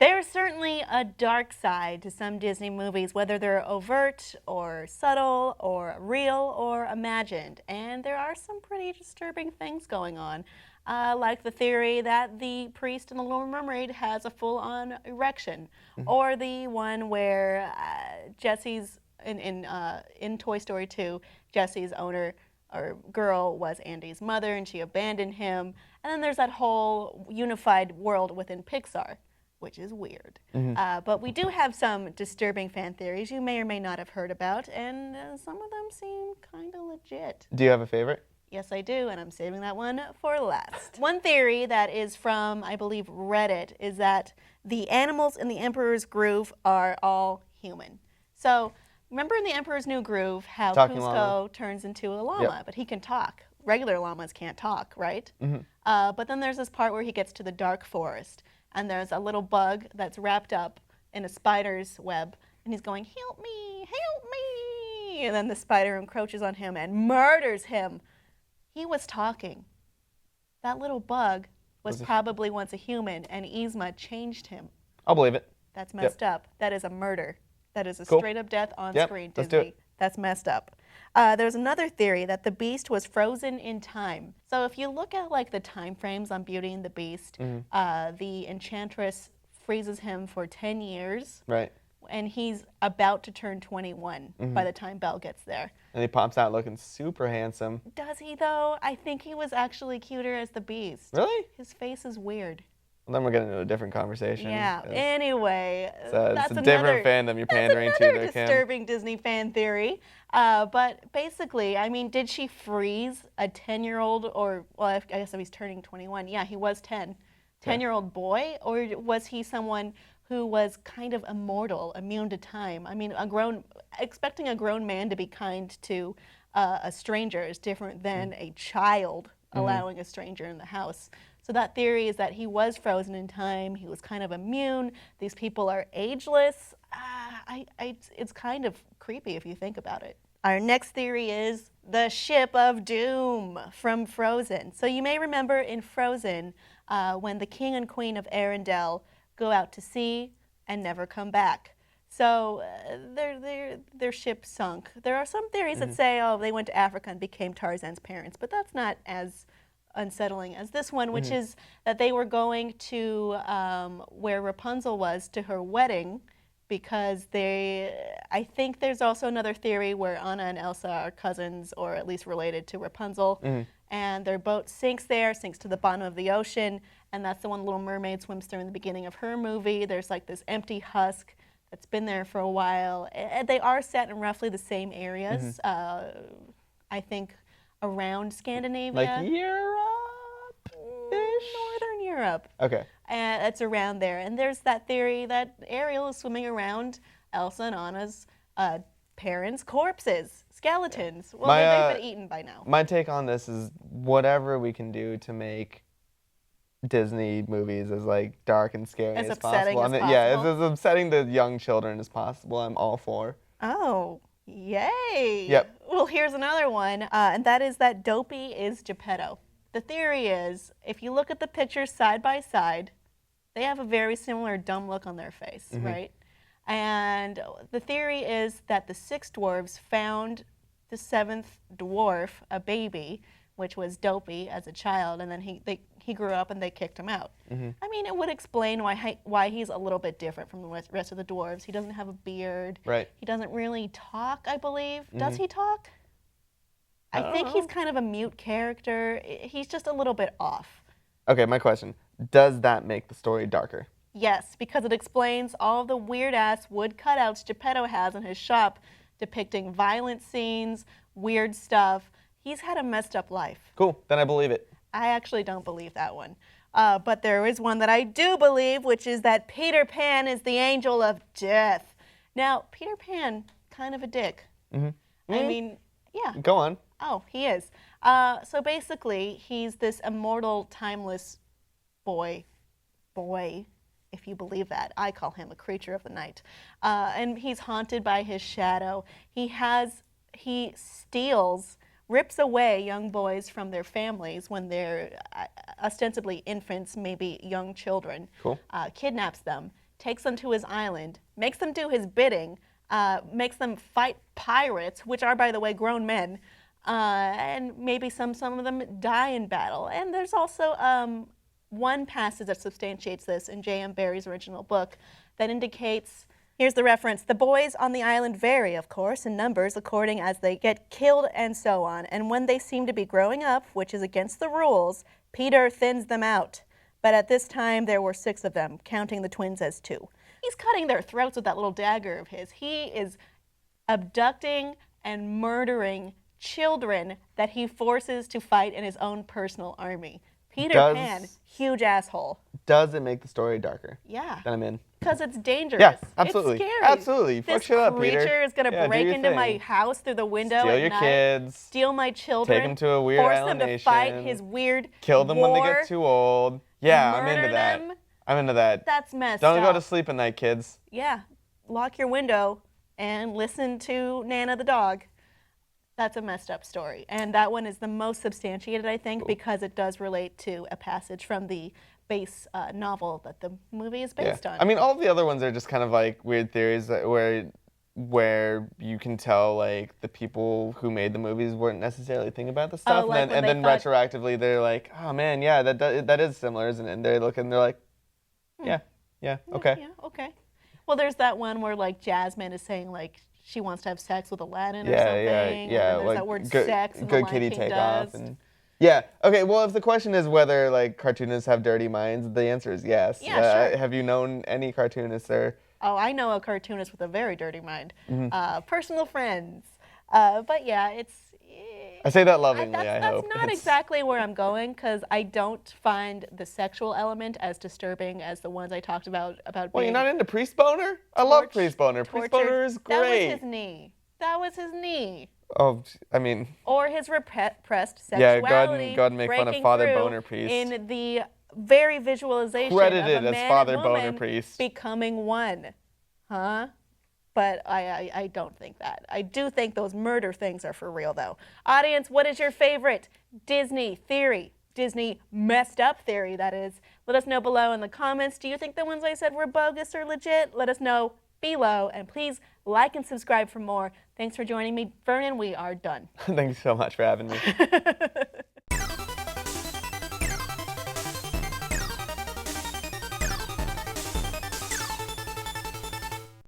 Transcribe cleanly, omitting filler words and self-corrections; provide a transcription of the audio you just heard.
There's certainly a dark side to some Disney movies, whether they're overt or subtle or real or imagined. And there are some pretty disturbing things going on, like the theory that the priest in The Little Mermaid has a full-on erection, or the one where Jesse's, in Toy Story 2, Jesse's owner or girl was Andy's mother and she abandoned him. And then there's that whole unified world within Pixar, which is weird. But we do have some disturbing fan theories you may or may not have heard about, and some of them seem kind of legit. Do you have a favorite? Yes, I do, and I'm saving that one for last. One theory that is from, I believe, Reddit is that the animals in the Emperor's Groove are all human. So, remember in the Emperor's New Groove how Talking Cusco llama. turns into a llama, but he can talk. Regular llamas can't talk, right? But then there's this part where he gets to the dark forest, and there's a little bug that's wrapped up in a spider's web, and he's going, "Help me, help me!" And then the spider encroaches on him and murders him. He was talking. That little bug was probably once a human, and Yzma changed him. I'll believe it. That's messed up. That is a murder. That is a Cool. straight-up death on Yep, screen, let's Disney. do it. That's messed up. There's another theory that the Beast was frozen in time. So if you look at like the time frames on Beauty and the Beast, the Enchantress freezes him for 10 years. Right. And he's about to turn 21 by the time Belle gets there. And he pops out looking super handsome. Does he though? I think he was actually cuter as the Beast. Really? His face is weird. Well, then we're getting into a different conversation. Yeah. Anyway, it's a different fandom you're pandering to there, Kim. That's another disturbing Disney fan theory. But basically, I mean, did she freeze a 10-year-old or, well, I guess if he's turning 21, yeah, he was 10. 10-year-old boy, or was he someone who was kind of immortal, immune to time? I mean, expecting a grown man to be kind to a stranger is different than a child allowing a stranger in the house. So that theory is that he was frozen in time. He was kind of immune. These people are ageless. It's kind of creepy if you think about it. Our next theory is the Ship of Doom from Frozen. So you may remember in Frozen when the king and queen of Arendelle go out to sea and never come back. So their ship sunk. There are some theories that say, oh, they went to Africa and became Tarzan's parents, but that's not as unsettling as this one, which is that they were going to where Rapunzel was to her wedding, because I think there's also another theory where Anna and Elsa are cousins, or at least related to Rapunzel, and their boat sinks to the bottom of the ocean, and that's the one Little Mermaid swims through in the beginning of her movie. There's like this empty husk that's been there for a while. They are set in roughly the same areas, I think around Scandinavia. Like Europe? Northern Europe. Okay. And it's around there. And there's that theory that Ariel is swimming around Elsa and Anna's parents' corpses, skeletons. Well, they've been eaten by now. My take on this is whatever we can do to make Disney movies as like dark and scary as upsetting possible. as possible. Yeah, as upsetting to young children as possible. I'm all for. Oh, yay. Yep. Well, here's another one, and that is that Dopey is Geppetto. The theory is, if you look at the pictures side by side, they have a very similar dumb look on their face, right? And the theory is that the 6 dwarves found the 7th dwarf, a baby, which was Dopey as a child, and then he grew up and they kicked him out. I mean, it would explain why he's a little bit different from the rest of the dwarves. He doesn't have a beard. Right. He doesn't really talk, I believe. Does he talk? I think he's kind of a mute character. He's just a little bit off. Okay, my question. Does that make the story darker? Yes, because it explains all the weird-ass wood cutouts Geppetto has in his shop depicting violent scenes, weird stuff. He's had a messed up life. Cool, then I believe it. I actually don't believe that one. But there is one that I do believe, which is that Peter Pan is the angel of death. Now, Peter Pan, kind of a dick. I mean, yeah. Go on. Oh, he is. So basically, he's this immortal, timeless boy, if you believe that. I call him a creature of the night. And he's haunted by his shadow. He steals, rips away young boys from their families when they're ostensibly infants, maybe young children. Cool. Kidnaps them, takes them to his island, makes them do his bidding, makes them fight pirates, which are, by the way, grown men, and maybe some of them die in battle. And there's also one passage that substantiates this in J.M. Barrie's original book that indicates, here's the reference, the boys on the island vary, of course, in numbers according as they get killed and so on. And when they seem to be growing up, which is against the rules, Peter thins them out. But at this time, there were 6 of them, counting the twins as 2. He's cutting their throats with that little dagger of his. He is abducting and murdering children that he forces to fight in his own personal army. Peter Pan, huge asshole. Does it make the story darker? Yeah. Then I'm in. Because it's dangerous. Yeah, absolutely. It's scary. Absolutely. Fuck shit up, Peter. This creature is going to break into my house through the window Steal at your night, kids. steal my children. Take them to a weird force island them to nation. fight his weird Kill them war, when they get too old. Yeah, I'm into murder that. them. I'm into that. That's messed up. Don't go to sleep at night, kids. Yeah. Lock your window and listen to Nana the dog. That's a messed up story. And that one is the most substantiated, I think, because it does relate to a passage from the base novel that the movie is based on. I mean, all of the other ones are just kind of like weird theories where you can tell like the people who made the movies weren't necessarily thinking about the stuff, like and then retroactively they're like, oh man, yeah, that is similar, isn't it? And they look and they're like, yeah, okay. Yeah, okay. Well, there's that one where like Jasmine is saying like she wants to have sex with Aladdin or something. Yeah. And then there's like that word sex. And good the kitty Lion King take does. off and. Yeah. Okay. Well, if the question is whether like cartoonists have dirty minds, the answer is yes. Yeah, sure. Have you known any cartoonists or? Oh, I know a cartoonist with a very dirty mind. Personal friends. But yeah, it's. I say that lovingly. That's hope. not exactly where I'm going because I don't find the sexual element as disturbing as the ones I talked about. Well, you're not into Priest Boner? I love Priest Boner. Priest Boner is great. That was his knee. Oh, I mean. Or his repressed sexuality. Yeah, go ahead and make fun of Father Boner Priest. In the very visualization credited of a man as Father and woman Boner Priest becoming one. Huh? But I don't think that. I do think those murder things are for real, though. Audience, what is your favorite Disney theory? Disney messed up theory, that is. Let us know below in the comments. Do you think the ones I said were bogus or legit? Let us know below. And please like and subscribe for more. Thanks for joining me, Vernon. We are done. Thanks so much for having me.